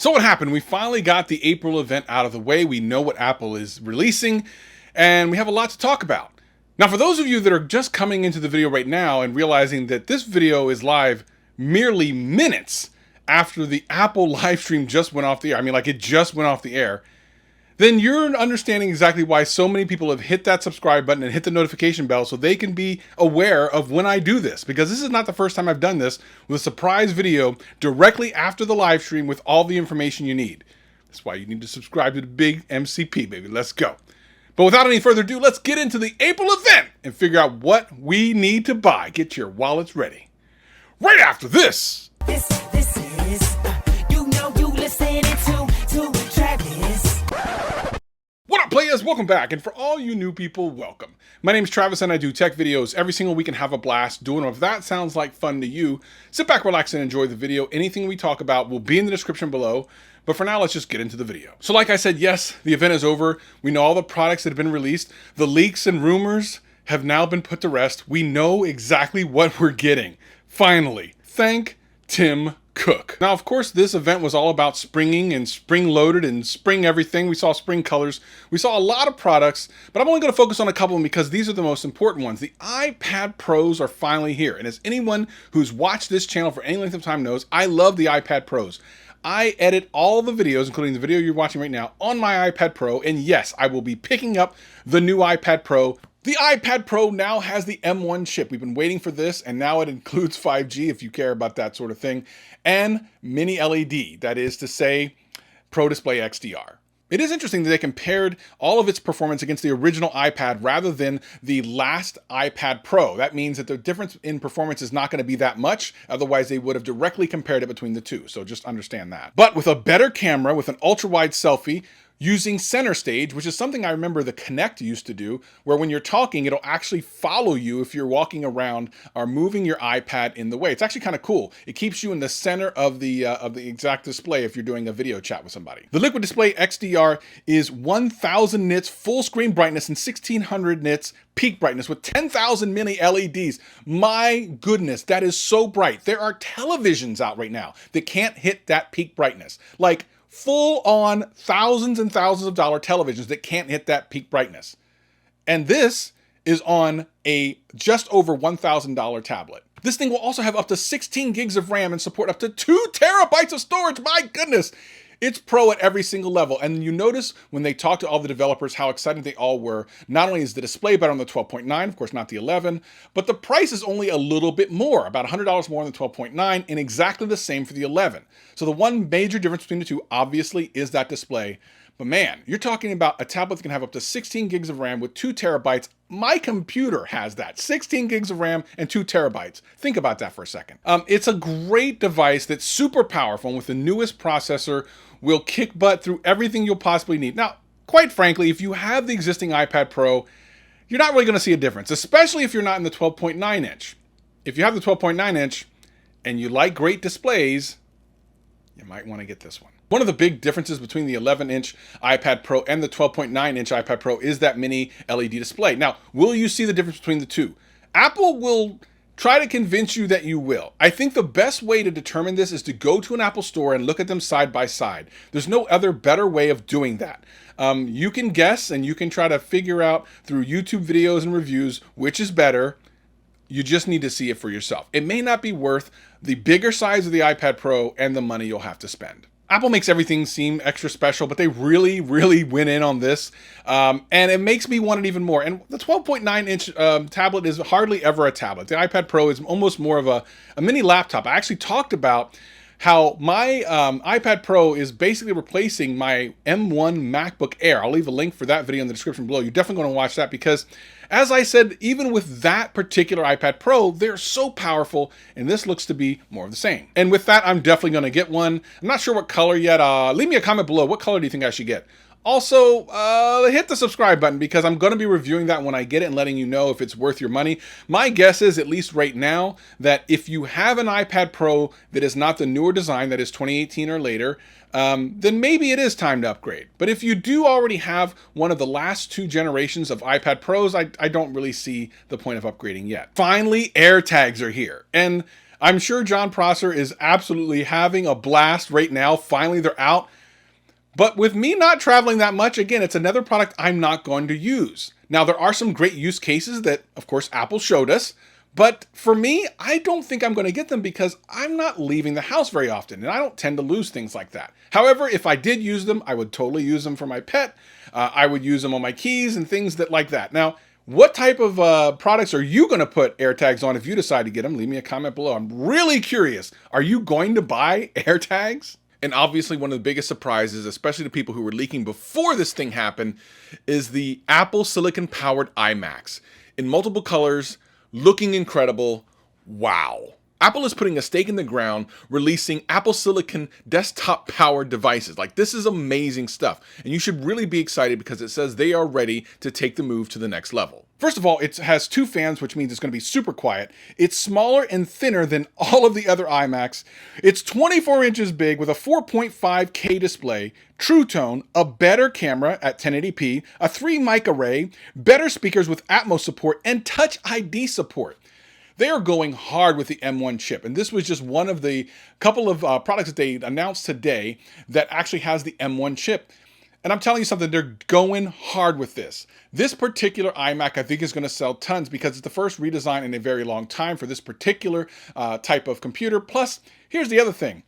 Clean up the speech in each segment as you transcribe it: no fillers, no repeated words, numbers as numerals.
So what happened? We finally got the April event out of the way. We know what Apple is releasing, and we have a lot to talk about. Now, for those of you that are just coming into the video right now and realizing that this video is live merely minutes after the Apple live stream just went off the air, I mean, like it just went off the air, then you're understanding exactly why so many people have hit that subscribe button and hit the notification bell so they can be aware of when I do this. Because this is not the first time I've done this with a surprise video directly after the live stream with all the information you need. That's why you need to subscribe to the big MCP, baby. Let's go. But without any further ado, let's get into the April event and figure out what we need to buy. Get your wallets ready. Right after this. This is, you listening to Travis. What up, players? Welcome back. And for all you new people, welcome. My name is Travis and I do tech videos every single week and have a blast doing them. If that sounds like fun to you, sit back, relax, and enjoy the video. Anything we talk about will be in the description below. But for now, let's just get into the video. So like I said, yes, the event is over. We know all the products that have been released. The leaks and rumors have now been put to rest. We know exactly what we're getting. Finally, thank Tim Cook. Now, of course, this event was all about springing and spring loaded and spring everything. We saw spring colors. We saw a lot of products, but I'm only going to focus on a couple of them because these are the most important ones. The iPad Pros are finally here. And as anyone who's watched this channel for any length of time knows, I love the iPad Pros. I edit all the videos, including the video you're watching right now, on my iPad Pro. And yes, I will be picking up the new iPad Pro. The iPad Pro now has the M1 chip. We've been waiting for this, and now it includes 5G if you care about that sort of thing, and mini LED, that is to say, Pro Display XDR. It is interesting that they compared all of its performance against the original iPad rather than the last iPad Pro. That means that the difference in performance is not going to be that much. Otherwise, they would have directly compared it between the two. So just understand that. But with a better camera, with an ultra-wide selfie, using center stage, which is something I remember the Kinect used to do, where when you're talking, it'll actually follow you if you're walking around or moving your iPad in the way. It's actually kind of cool. It keeps you in the center of the exact display if you're doing a video chat with somebody. The Liquid Display XDR is 1000 nits full screen brightness and 1600 nits peak brightness with 10,000 mini LEDs. My goodness, that is so bright. There are televisions out right now that can't hit that peak brightness. Like, full-on thousands and thousands of dollar televisions that can't hit that peak brightness. And this is on a just over $1,000 tablet. This thing will also have up to 16 gigs of RAM and support up to 2 terabytes of storage. My goodness. It's pro at every single level. And you notice when they talk to all the developers how excited they all were. Not only is the display better on the 12.9, of course not the 11, but the price is only a little bit more, about $100 more than the 12.9, and exactly the same for the 11. So the one major difference between the two obviously is that display. But man, you're talking about a tablet that can have up to 16 gigs of RAM with 2 terabytes. My computer has that, 16 gigs of RAM and 2 terabytes. Think about that for a second. It's a great device that's super powerful, and with the newest processor, will kick butt through everything you'll possibly need. Now, quite frankly, if you have the existing iPad Pro, you're not really going to see a difference, especially if you're not in the 12.9 inch. If you have the 12.9 inch and you like great displays, you might want to get this one. One of the big differences between the 11-inch iPad Pro and the 12.9-inch iPad Pro is that mini LED display. Now, will you see the difference between the two? Apple will try to convince you that you will. I think the best way to determine this is to go to an Apple store and look at them side by side. There's no other better way of doing that. You can guess and you can try to figure out through YouTube videos and reviews which is better. You just need to see it for yourself. It may not be worth the bigger size of the iPad Pro and the money you'll have to spend. Apple makes everything seem extra special, but they really, really went in on this. And it makes me want it even more. And the 12.9-inch tablet is hardly ever a tablet. The iPad Pro is almost more of a mini laptop. I actually talked about how my iPad Pro is basically replacing my M1 MacBook Air. I'll leave a link for that video in the description below. You're definitely going to watch that because, as I said, even with that particular iPad Pro, they're so powerful, and this looks to be more of the same. And with that, I'm definitely going to get one. I'm not sure what color yet. Leave me a comment below. What color do you think I should get? Also, hit the subscribe button because I'm going to be reviewing that when I get it and letting you know if it's worth your money. My guess is, at least right now, that if you have an iPad Pro that is not the newer design, that is 2018 or later, then maybe it is time to upgrade. But if you do already have one of the last 2 generations of iPad Pros, I don't really see the point of upgrading yet. Finally, AirTags are here. And I'm sure John Prosser is absolutely having a blast right now. Finally, they're out. But with me not traveling that much, again, it's another product I'm not going to use. Now, there are some great use cases that, of course, Apple showed us. But for me, I don't think I'm going to get them because I'm not leaving the house very often, and I don't tend to lose things like that. However, if I did use them, I would totally use them for my pet. I would use them on my keys and things like that. Now, what type of products are you going to put AirTags on if you decide to get them? Leave me a comment below. I'm really curious. Are you going to buy AirTags? And obviously one of the biggest surprises, especially to people who were leaking before this thing happened, is the Apple Silicon-powered iMacs. In multiple colors, looking incredible. Wow. Apple is putting a stake in the ground, releasing Apple Silicon desktop-powered devices. Like, this is amazing stuff. And you should really be excited because it says they are ready to take the move to the next level. First of all, it has 2 fans, which means it's going to be super quiet. It's smaller and thinner than all of the other iMacs. It's 24 inches big with a 4.5K display, True Tone, a better camera at 1080p, a 3-mic array, better speakers with Atmos support, and Touch ID support. They are going hard with the M1 chip, and this was just one of the couple of products that they announced today that actually has the M1 chip. And I'm telling you something, they're going hard with this. This particular iMac, I think, is going to sell tons because it's the first redesign in a very long time for this particular type of computer. Plus, here's the other thing.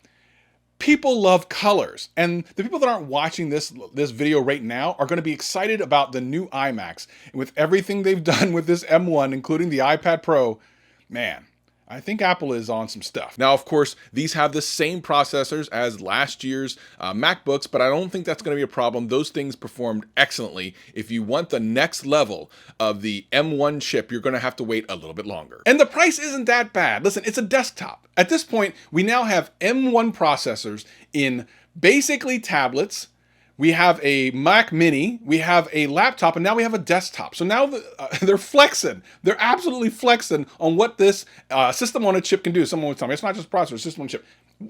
People love colors, and the people that aren't watching this video right now are going to be excited about the new iMacs. And with everything they've done with this M1, including the iPad Pro, man, I think Apple is on some stuff. Now, of course, these have the same processors as last year's MacBooks, but I don't think that's going to be a problem. Those things performed excellently. If you want the next level of the M1 chip, you're going to have to wait a little bit longer. And the price isn't that bad. Listen, it's a desktop. At this point, we now have M1 processors in basically tablets. We have a Mac Mini, we have a laptop, and now we have a desktop. So now they're flexing. They're absolutely flexing on what this system on a chip can do. Someone would tell me, it's not just processor, it's system on a chip.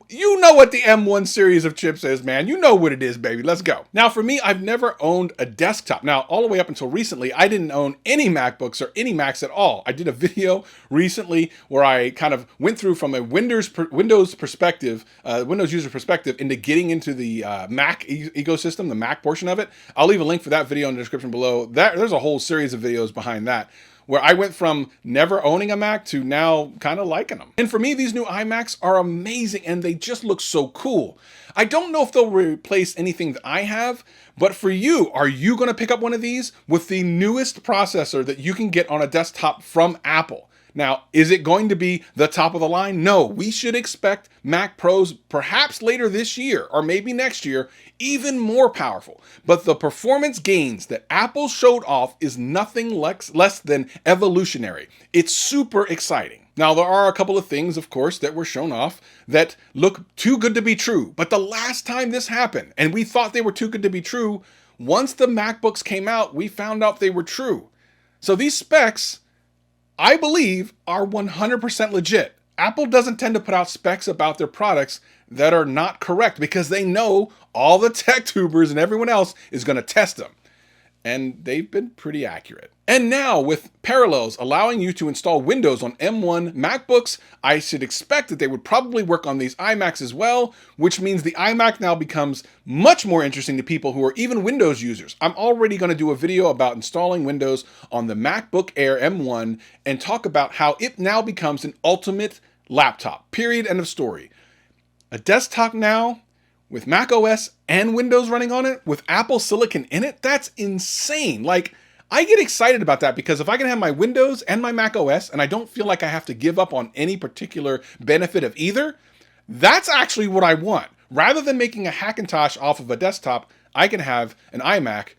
You know what the M1 series of chips is, man. You know what it is, baby. Let's go. Now, for me, I've never owned a desktop. Now, all the way up until recently, I didn't own any MacBooks or any Macs at all. I did a video recently where I kind of went through from a Windows perspective, Windows user perspective, into getting into the Mac ecosystem, the Mac portion of it. I'll leave a link for that video in the description below. There's a whole series of videos behind that, where I went from never owning a Mac to now kind of liking them. And for me, these new iMacs are amazing and they just look so cool. I don't know if they'll replace anything that I have, but for you, are you going to pick up one of these with the newest processor that you can get on a desktop from Apple? Now, is it going to be the top of the line? No, we should expect Mac Pros perhaps later this year or maybe next year, even more powerful. But the performance gains that Apple showed off is nothing less than evolutionary. It's super exciting. Now, there are a couple of things, of course, that were shown off that look too good to be true. But the last time this happened, and we thought they were too good to be true, once the MacBooks came out, we found out they were true. So these specs, I believe, are 100% legit. Apple doesn't tend to put out specs about their products that are not correct because they know all the tech tubers and everyone else is going to test them. And they've been pretty accurate. And now with Parallels allowing you to install Windows on M1 MacBooks, I should expect that they would probably work on these iMacs as well, which means the iMac now becomes much more interesting to people who are even Windows users. I'm already going to do a video about installing Windows on the MacBook Air M1 and talk about how it now becomes an ultimate laptop, period, end of story. A desktop now with Mac OS and Windows running on it with Apple Silicon in it, that's insane. Like, I get excited about that because if I can have my Windows and my Mac OS and I don't feel like I have to give up on any particular benefit of either, that's actually what I want. Rather than making a Hackintosh off of a desktop, I can have an iMac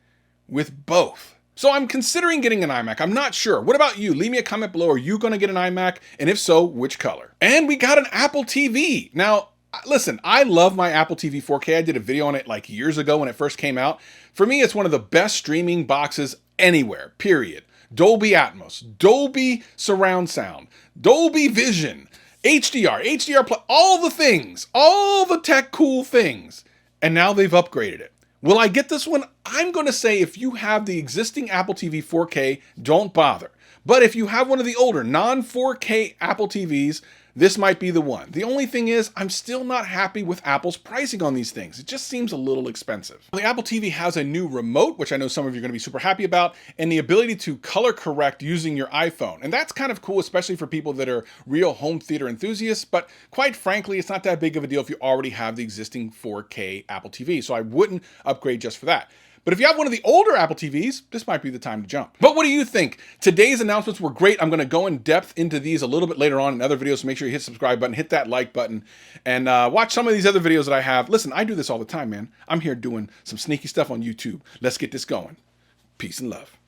with both. So I'm considering getting an iMac. I'm not sure. What about you? Leave me a comment below. Are you going to get an iMac? And if so, which color? And we got an Apple TV. Now, listen, I love my Apple TV 4K. I did a video on it like years ago when it first came out. For me, it's one of the best streaming boxes anywhere, period. Dolby Atmos, Dolby Surround Sound, Dolby Vision, HDR Plus, all the things, all the tech cool things. And now they've upgraded it. Will I get this one? I'm going to say if you have the existing Apple TV 4K, don't bother. But if you have one of the older non-4K Apple TVs, this might be the one. The only thing is, I'm still not happy with Apple's pricing on these things. It just seems a little expensive. The Apple TV has a new remote, which I know some of you are going to be super happy about, and the ability to color correct using your iPhone. And that's kind of cool, especially for people that are real home theater enthusiasts, but quite frankly, it's not that big of a deal if you already have the existing 4K Apple TV. So I wouldn't upgrade just for that. But if you have one of the older Apple TVs, this might be the time to jump. But what do you think? Today's announcements were great. I'm going to go in depth into these a little bit later on in other videos, so make sure you hit the subscribe button, hit that like button, and watch some of these other videos that I have. Listen, I do this all the time, man. I'm here doing some sneaky stuff on YouTube. Let's get this going. Peace and love.